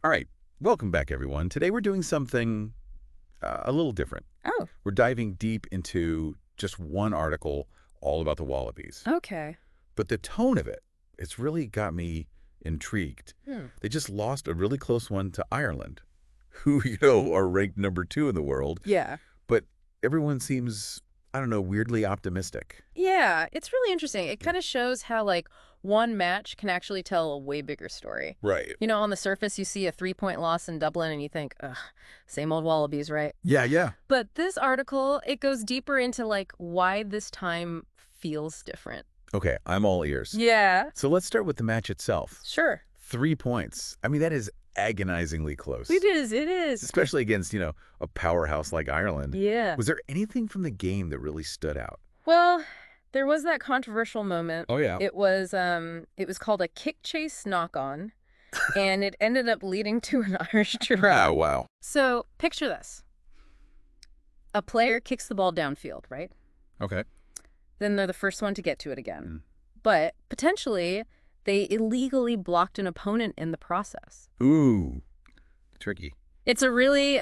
All right, welcome back, everyone. Today we're doing something a little different. Oh, We're diving deep into just one article all about the Wallabies. okay. But the tone of it, it's really got me intrigued. Hmm. They just lost a really close one to Ireland, who, are ranked #2 in the world. Yeah. But everyone seems, I don't know, weirdly optimistic. Yeah, it's really interesting. It kind of shows how, one match can actually tell a way bigger story. Right. On the surface, you see a 3-point loss in Dublin and you think, ugh, same old Wallabies, right? Yeah, yeah. But this article, it goes deeper into, why this time feels different. Okay, I'm all ears. Yeah. So let's start with the match itself. Sure. 3 points. I mean, that is agonizingly close. It is. Especially against, a powerhouse like Ireland. Yeah. Was there anything from the game that really stood out? Well, there was that controversial moment. Oh, yeah. It was called a kick chase knock-on, and it ended up leading to an Irish try. Oh, wow. So picture this. A player kicks the ball downfield, right? Okay. Then they're the first one to get to it again. Mm. But potentially, they illegally blocked an opponent in the process. Ooh, tricky. It's a really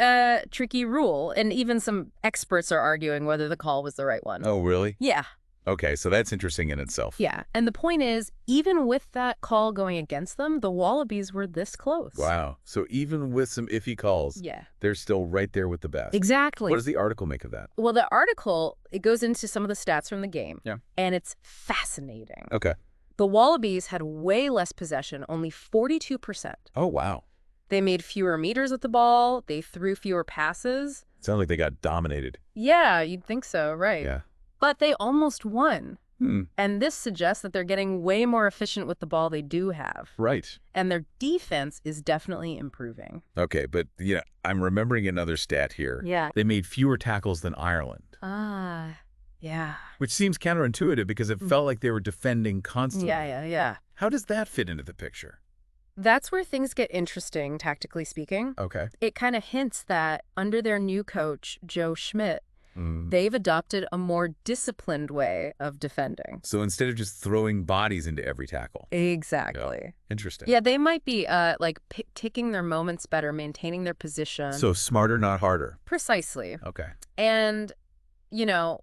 tricky rule, and even some experts are arguing whether the call was the right one. Oh, really? Yeah. Okay, so that's interesting in itself. Yeah. And the point is, even with that call going against them, the Wallabies were this close. Wow. So even with some iffy calls, Yeah. they're still right there with the best. Exactly. What does the article make of that? Well, the article, it goes into some of the stats from the game. Yeah. And it's fascinating. Okay. The Wallabies had way less possession, only 42%. Oh, wow. They made fewer meters with the ball. They threw fewer passes. Sounds like they got dominated. Yeah, you'd think so, right? Yeah. But they almost won. Hmm. And this suggests that they're getting way more efficient with the ball they do have. Right. And their defense is definitely improving. Okay, but, I'm remembering another stat here. Yeah. They made fewer tackles than Ireland. Ah, yeah. Which seems counterintuitive because it felt like they were defending constantly. Yeah. How does that fit into the picture? That's where things get interesting, tactically speaking. Okay. It kind of hints that under their new coach, Joe Schmidt, they've adopted a more disciplined way of defending. So instead of just throwing bodies into every tackle. Exactly. Yeah. Interesting. Yeah, they might be taking their moments better, maintaining their position. So smarter, not harder. Precisely. Okay. And,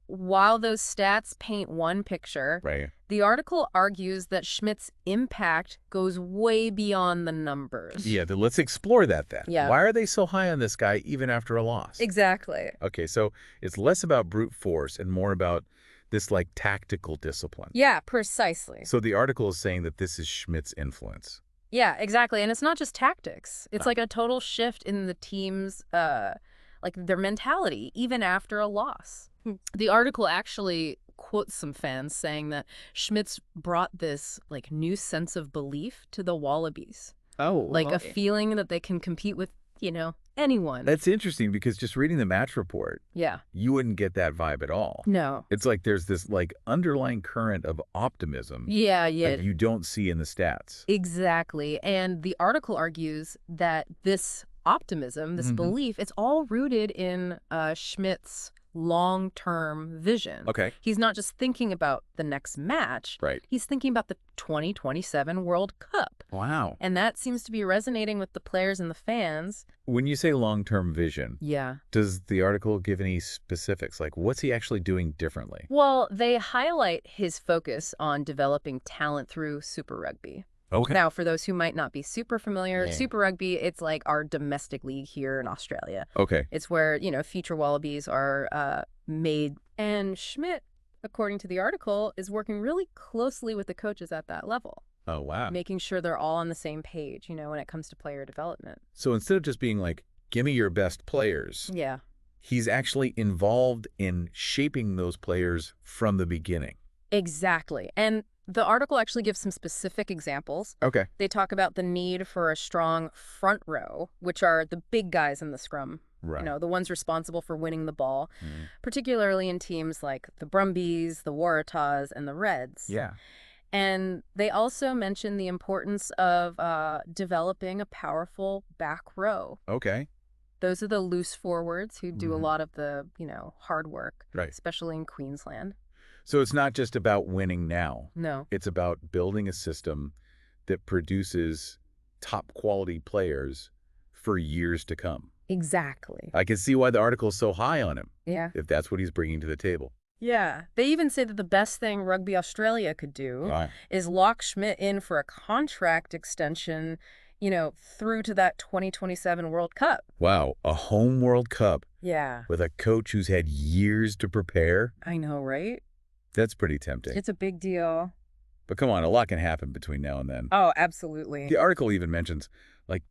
while those stats paint one picture, Right. the article argues that Schmidt's impact goes way beyond the numbers. Yeah, then let's explore that then. Yeah. Why are they so high on this guy even after a loss? Exactly. Okay, so it's less about brute force and more about this tactical discipline. Yeah, precisely. So the article is saying that this is Schmidt's influence. Yeah, exactly. And it's not just tactics. It's like a total shift in the team's, their mentality, even after a loss. The article actually quotes some fans saying that Schmidt's brought this, new sense of belief to the Wallabies. Oh. A feeling that they can compete with, anyone. That's interesting because just reading the match report, Yeah. you wouldn't get that vibe at all. No. It's like there's this underlying current of optimism Yeah. that you don't see in the stats. Exactly. And the article argues that this optimism, this belief, it's all rooted in Schmidt's long-term vision. Okay. He's not just thinking about the next match. Right. He's thinking about the 2027 World Cup. Wow. And that seems to be resonating with the players and the fans. When you say long-term vision, Yeah. does the article give any specifics? What's he actually doing differently? Well, they highlight his focus on developing talent through Super Rugby. Okay. Now, for those who might not be super familiar, Yeah. Super Rugby, it's like our domestic league here in Australia. Okay. It's where, future Wallabies are made. And Schmidt, according to the article, is working really closely with the coaches at that level, Oh, wow. making sure they're all on the same page, when it comes to player development. So instead of just being give me your best players, Yeah. he's actually involved in shaping those players from the beginning. Exactly. And the article actually gives some specific examples. Okay. They talk about the need for a strong front row, which are the big guys in the scrum. Right. The ones responsible for winning the ball, Mm. particularly in teams like the Brumbies, the Waratahs, and the Reds. Yeah. And they also mention the importance of developing a powerful back row. Okay. Those are the loose forwards who do a lot of the, hard work, Right. especially in Queensland. So it's not just about winning now. No. It's about building a system that produces top quality players for years to come. Exactly. I can see why the article is so high on him, Yeah. if that's what he's bringing to the table. Yeah. They even say that the best thing Rugby Australia could do is lock Schmidt in for a contract extension, through to that 2027 World Cup. Wow, a home World Cup Yeah. with a coach who's had years to prepare? I know, right? That's pretty tempting. It's a big deal. But come on, a lot can happen between now and then. Oh, absolutely. The article even mentions, like,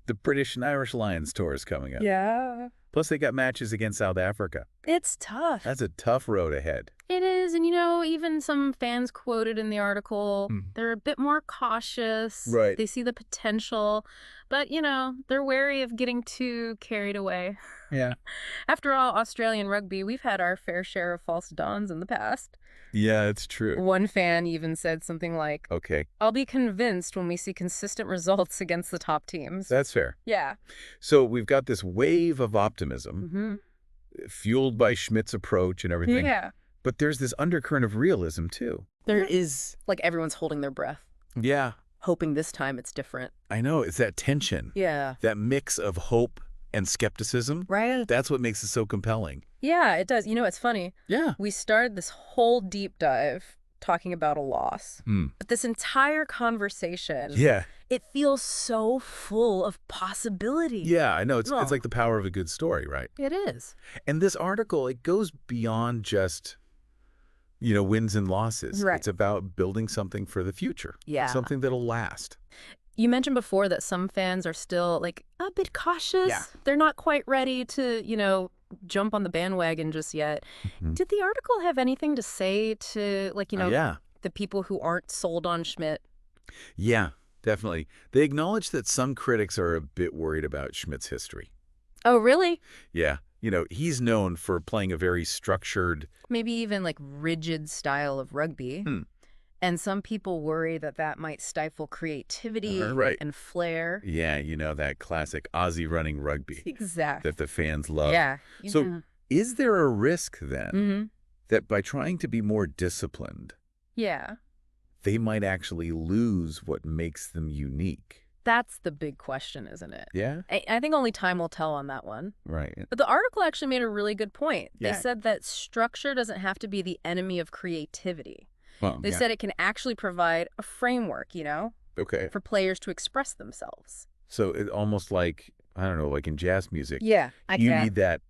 the British and Irish Lions tour is coming up. Yeah. Plus, they got matches against South Africa. It's tough. That's a tough road ahead. It is. And, even some fans quoted in the article, they're a bit more cautious. Right. They see the potential. But, they're wary of getting too carried away. Yeah. After all, Australian rugby, we've had our fair share of false dawns in the past. Yeah, it's true. One fan even said something like, Okay. I'll be convinced when we see consistent results against the top teams. That's fair. Yeah. So we've got this wave of optimism, fueled by Schmidt's approach and everything. Yeah. But there's this undercurrent of realism, too. There is. Like everyone's holding their breath, Yeah. hoping this time it's different. I know. It's that tension. Yeah. That mix of hope and skepticism. Right. That's what makes it so compelling. Yeah, it does. It's funny. Yeah. We started this whole deep dive talking about a loss. But this entire conversation, Yeah. it feels so full of possibility. Yeah, I know. It's like the power of a good story, right? It is. And this article, it goes beyond just, wins and losses. Right. It's about building something for the future. Yeah. Something that'll last. You mentioned before that some fans are still, a bit cautious. Yeah. They're not quite ready to, jump on the bandwagon just yet. Did the article have anything to say to, Yeah. the people who aren't sold on Schmidt? Yeah, definitely. They acknowledge that some critics are a bit worried about Schmidt's history. Oh, really? Yeah. He's known for playing a very structured... Maybe even, rigid style of rugby. And some people worry that that might stifle creativity Right. and flair. Yeah, that classic Aussie running rugby Exactly. that the fans love. Yeah. So is there a risk then that by trying to be more disciplined, Yeah. they might actually lose what makes them unique? That's the big question, isn't it? Yeah? I think only time will tell on that one. Right. But the article actually made a really good point. They Yeah. said that structure doesn't have to be the enemy of creativity. Well, They said it can actually provide a framework, okay. for players to express themselves. So it's almost like, I don't know, like in jazz music, Yeah. you need that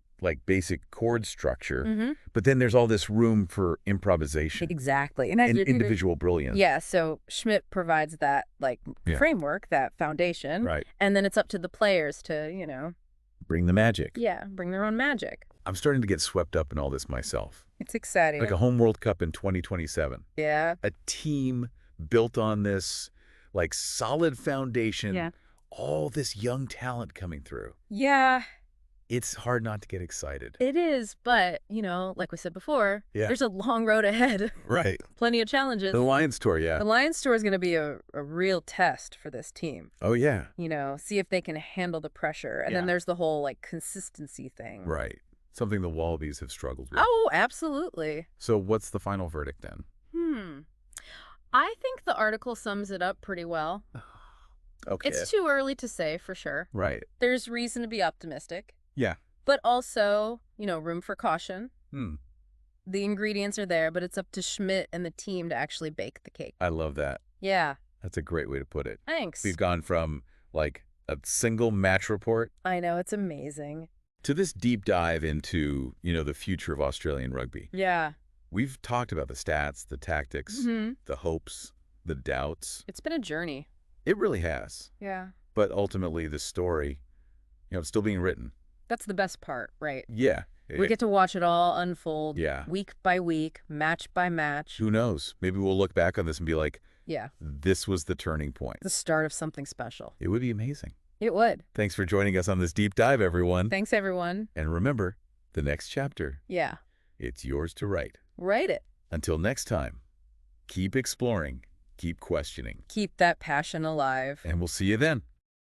basic chord structure, but then there's all this room for improvisation Exactly. and individual brilliance. Yeah, so Schmidt provides that Yeah. framework, that foundation, Right. and then it's up to the players to, Bring the magic. bring their own magic. I'm starting to get swept up in all this myself. It's exciting. Like a home World Cup in 2027. Yeah. A team built on this solid foundation. Yeah. All this young talent coming through. Yeah, It's hard not to get excited. it is, but, like we said before, Yeah. there's a long road ahead. Right. Plenty of challenges. The Lions tour, yeah. The Lions tour is going to be a real test for this team. Oh, yeah. See if they can handle the pressure. And then Yeah. there's the whole consistency thing. Right. Something the Wallabies have struggled with. Oh, absolutely. So what's the final verdict then? I think the article sums it up pretty well. Okay. It's too early to say for sure. Right. There's reason to be optimistic, Yeah. but also, room for caution. Hmm. The ingredients are there, but it's up to Schmidt and the team to actually bake the cake. I love that. Yeah. That's a great way to put it. Thanks. We've gone from a single match report I know, it's amazing. to this deep dive into, the future of Australian rugby. Yeah. We've talked about the stats, the tactics, the hopes, the doubts. It's been a journey. It really has. Yeah. But ultimately, the story, it's still being written. That's the best part, right? Yeah. We get to watch it all unfold Yeah. week by week, match by match. Who knows? Maybe we'll look back on this and be like, Yeah. this was the turning point. The start of something special. It would be amazing. It would. Thanks for joining us on this deep dive, everyone. Thanks, everyone. And remember, the next chapter, Yeah. it's yours to write. Write it. Until next time, keep exploring, keep questioning, Keep that passion alive. and we'll see you then.